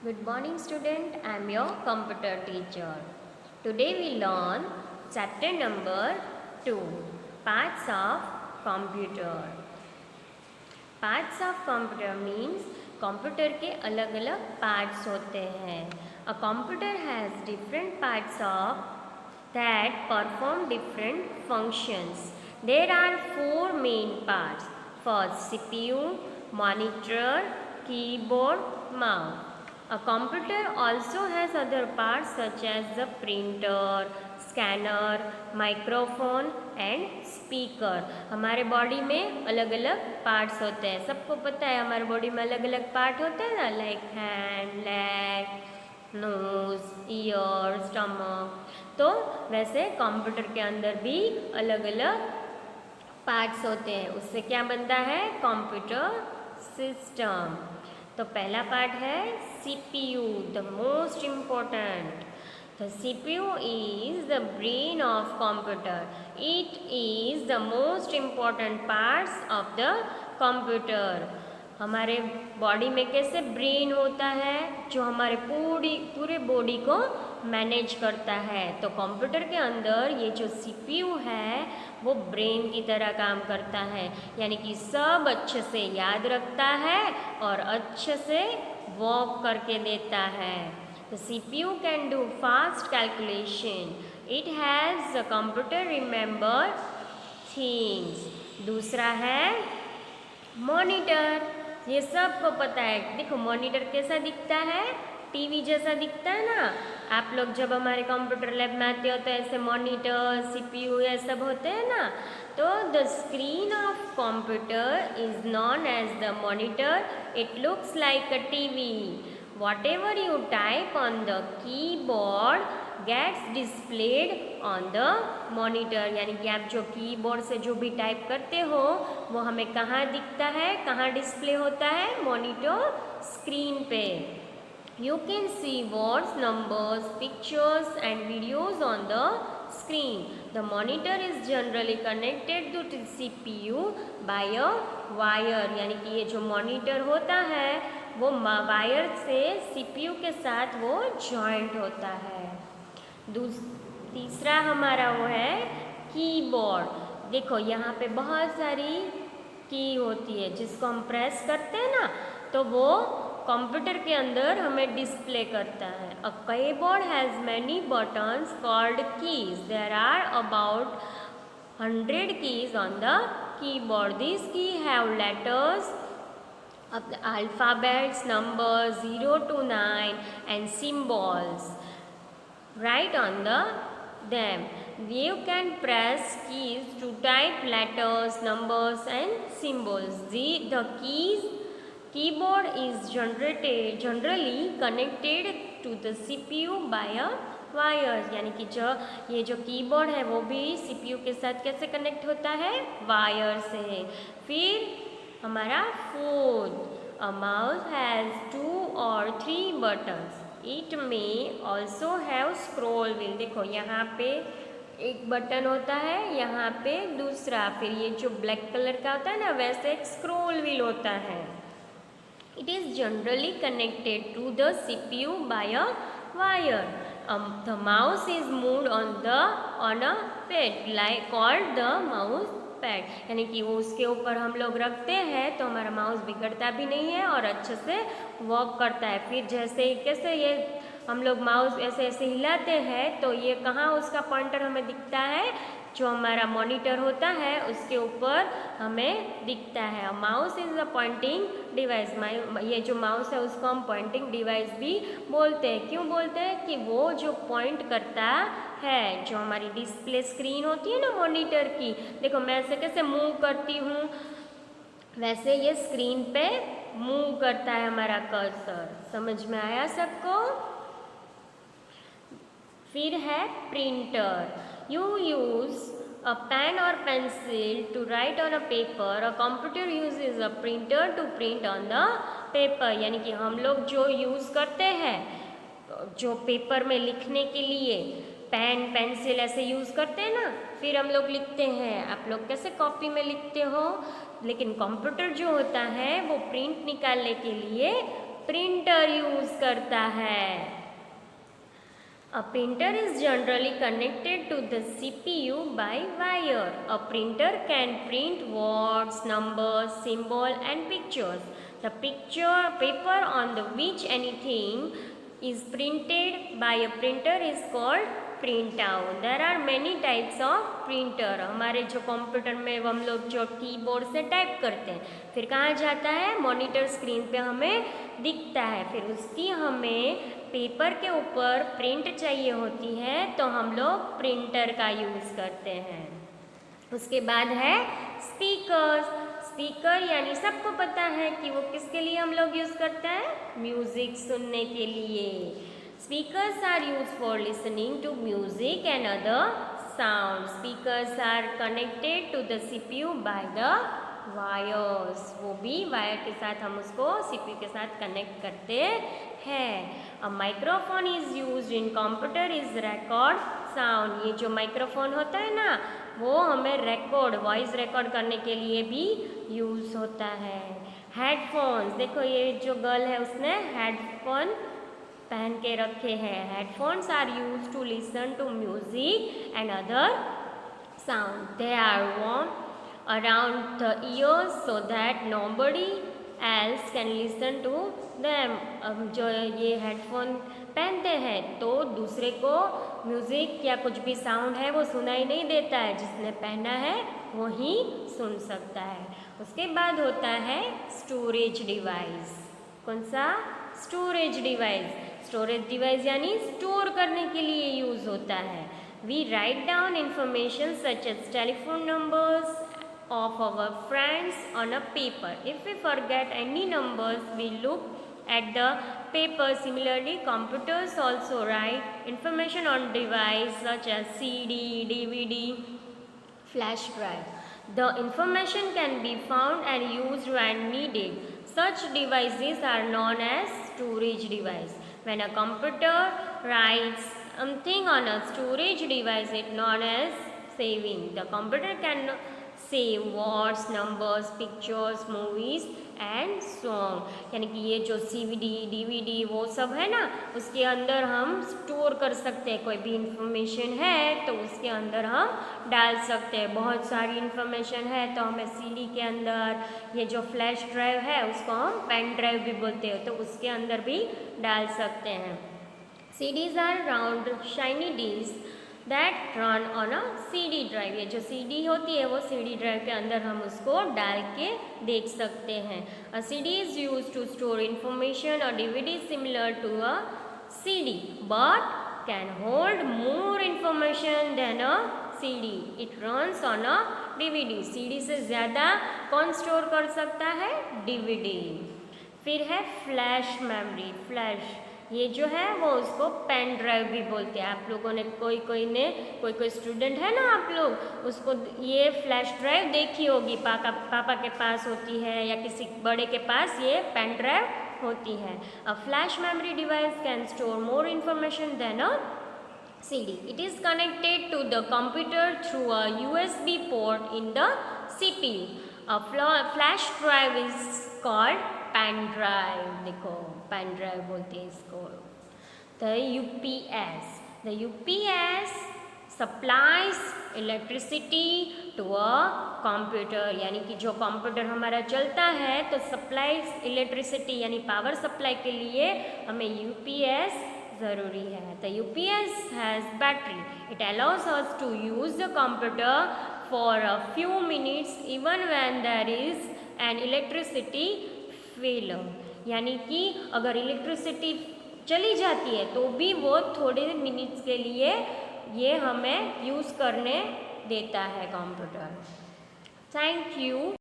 Good morning student, I am your computer teacher. Today we learn chapter number 2, Parts of Computer. Parts of computer means computer के अलग अलग parts होते हैं. A computer has different parts of that perform different functions. There are 4 main parts. First CPU, monitor, keyboard, mouse. A computer also has other parts such as the printer, scanner, microphone and speaker. हमारे body में अलग अलग parts होते हैं. सबको पता है हमारे बॉडी में अलग अलग पार्ट होते हैं ना, like hand, leg, nose, ear, stomach. तो वैसे कंप्यूटर के अंदर भी अलग अलग पार्ट्स होते हैं. उससे क्या बनता है? Computer system. तो पहला पार्ट है CPU, the most important. The CPU is the brain of computer. It is the most important parts of the computer. हमारे बॉडी में कैसे ब्रेन होता है जो हमारे पूरे बॉडी को मैनेज करता है. तो कंप्यूटर के अंदर ये जो CPU है वो ब्रेन की तरह काम करता है, यानी कि सब अच्छे से याद रखता है और अच्छे से वर्क करके देता है. The CPU can do fast calculation. It has the computer remember things. दूसरा है मॉनिटर. ये सबको पता है. देखो मॉनिटर कैसा दिखता है? टीवी जैसा दिखता है ना. आप लोग जब हमारे कंप्यूटर लैब में आते हो तो ऐसे मॉनिटर, CPU ये सब होते हैं ना. तो the screen of computer is known as the monitor. It looks like a TV. Whatever you type on the keyboard gets displayed on the monitor. यानी कि आप जो कीबोर्ड से जो भी टाइप करते हो वो हमें कहाँ दिखता है, कहाँ डिस्प्ले होता है? मॉनिटर स्क्रीन पे. You can see words, numbers, pictures and videos on the screen. The monitor is generally connected to the CPU by a wire. यानी कि ये जो मॉनिटर होता है वो वायर से CPU के साथ वो जॉइंट होता है. तीसरा हमारा वो है कीबोर्ड. देखो यहाँ पे बहुत सारी की होती है जिसको हम प्रेस करते हैं ना तो वो कंप्यूटर के अंदर हमें डिस्प्ले करता है. A keyboard has many buttons called keys. There are about 100 keys on the keyboard. These keys have letters of the alphabets, numbers 0 to 9 and symbols right on them. You can press keys to type letters, numbers and symbols. The keyboard is generally connected to the CPU by a wire. यानी कि ये जो keyboard है वो भी CPU के साथ कैसे कनेक्ट होता है? वायर से. फिर हमारा phone. A mouse has 2 or 3 buttons. It may also have scroll wheel. देखो यहाँ पे एक बटन होता है, यहाँ पे दूसरा. फिर ये जो ब्लैक कलर का होता है ना वैसे एक स्क्रोल व्हील होता है. It is generally connected to the CPU by a wire. The mouse is moved on a pad called the mouse pad. यानी कि वो उसके ऊपर हम लोग रखते हैं तो हमारा माउस बिगड़ता भी नहीं है और अच्छे से वर्क करता है. फिर जैसे कैसे ये हम लोग माउस ऐसे ऐसे हिलाते हैं तो ये कहाँ उसका पॉइंटर हमें दिखता है? जो हमारा मॉनिटर होता है उसके ऊपर हमें दिखता है. Mouse is a pointing device. ये जो माउस है उसको हम पॉइंटिंग डिवाइस भी बोलते हैं. क्यों बोलते हैं? कि वो जो पॉइंट करता है, जो हमारी डिस्प्ले स्क्रीन होती है ना मॉनिटर की. देखो मैं ऐसे कैसे मूव करती हूँ वैसे ये स्क्रीन पे मूव करता है हमारा कर्सर. समझ में आया सबको? फिर है printer. You use a pen or pencil to write on a paper. A computer uses a printer to print on the paper. यानी कि हम लोग जो यूज़ करते हैं जो पेपर में लिखने के लिए पेन पेंसिल ऐसे यूज़ करते हैं ना, फिर हम लोग लिखते हैं. आप लोग कैसे कॉपी में लिखते हो? लेकिन कंप्यूटर जो होता है वो प्रिंट निकालने के लिए प्रिंटर यूज़ करता है। A printer is generally connected to the CPU by wire. A printer can print words, numbers, symbols and pictures. The paper on the which anything is printed by a printer is called printout. There are many types of printer. हमारे जो computer में हम लोग जो keyboard से type करते हैं, फिर कहाँ जाता है, मॉनिटर स्क्रीन पे हमें दिखता है, फिर उसकी हमें पेपर के ऊपर प्रिंट चाहिए होती है तो हम लोग प्रिंटर का यूज़ करते हैं। उसके बाद है स्पीकर्स। स्पीकर यानी सबको पता है कि वो किसके लिए हम लोग यूज़ करते हैं, म्यूज़िक सुनने के लिए। Speakers are use for listening to music and other sound. Speakers are connected to the CPU by the wires. वो भी वायर के साथ हम उसको सीपीयू के साथ कनेक्ट करते हैं। A microphone is used in computer is record sound. ये जो माइक्रोफोन होता है ना, वो हमें रिकॉर्ड, वॉइस रिकॉर्ड करने के लिए भी यूज़ होता है। हेडफोन्स, देखो ये जो गर्ल है उसने हेडफोन पहन के रखे हैं। Headphones are use to listen to music and other sound. They are worn around the ears so that nobody else can listen to them. अब जो ये हेडफोन पहनते हैं तो दूसरे को म्यूज़िक या कुछ भी साउंड है वो सुनाई नहीं देता है, जिसने पहना है वो ही सुन सकता है। उसके बाद होता है स्टोरेज डिवाइस। कौन सा, स्टोरेज डिवाइस। स्टोरेज डिवाइस यानी स्टोर करने के लिए यूज़ होता है। We write down information such as telephone numbers of our friends on a paper. If we forget any numbers, we look at the paper. Similarly, computers also write information on device such as CD, DVD, flash drive. The information can be found and used when needed. Such devices are known as storage device. When a computer writes something on a storage device, it known as saving. The computer can save words, numbers, pictures, movies and song. यानी कि ये जो CD, DVD वो सब है ना, उसके अंदर हम स्टोर कर सकते हैं। कोई भी इंफॉर्मेशन है तो उसके अंदर हम डाल सकते हैं। बहुत सारी इंफॉर्मेशन है तो हमें सीडी के अंदर, ये जो फ्लैश ड्राइव है उसको हम पेन ड्राइव भी बोलते हैं, तो उसके अंदर भी डाल सकते हैं। CDs are round shiny discs that run on a CD drive. ये जो CD होती है वो CD ड्राइव के अंदर हम उसको डाल के देख सकते हैं। A CD is used to store information or DVD similar to a CD but can hold more information than a CD. It runs on a DVD. CD से ज़्यादा कौन स्टोर कर सकता है, DVD। फिर है फ्लैश मेमोरी। फ्लैश ये जो है वो उसको पेन ड्राइव भी बोलते हैं। आप लोगों ने कोई स्टूडेंट है ना, आप लोग उसको ये फ्लैश ड्राइव देखी होगी, पापा के पास होती है या किसी बड़े के पास ये पेन ड्राइव होती है। A flash memory device can store more information than a CD. It is connected to the computer through a USB port in the CPU. A flash drive is called pen drive. देखो pen drive बोलते हैं इसको। The UPS, the UPS supplies electricity to a computer. यानी कि जो computer हमारा चलता है तो सप्लाइज इलेक्ट्रिसिटी यानी पावर सप्लाई के लिए हमें UPS ज़रूरी है। The UPS has battery. It allows us to use the computer for a few minutes even when there is an electricity failure. यानी कि अगर इलेक्ट्रिसिटी चली जाती है तो भी वो थोड़े मिनट्स के लिए ये हमें यूज़ करने देता है कंप्यूटर। Thank you.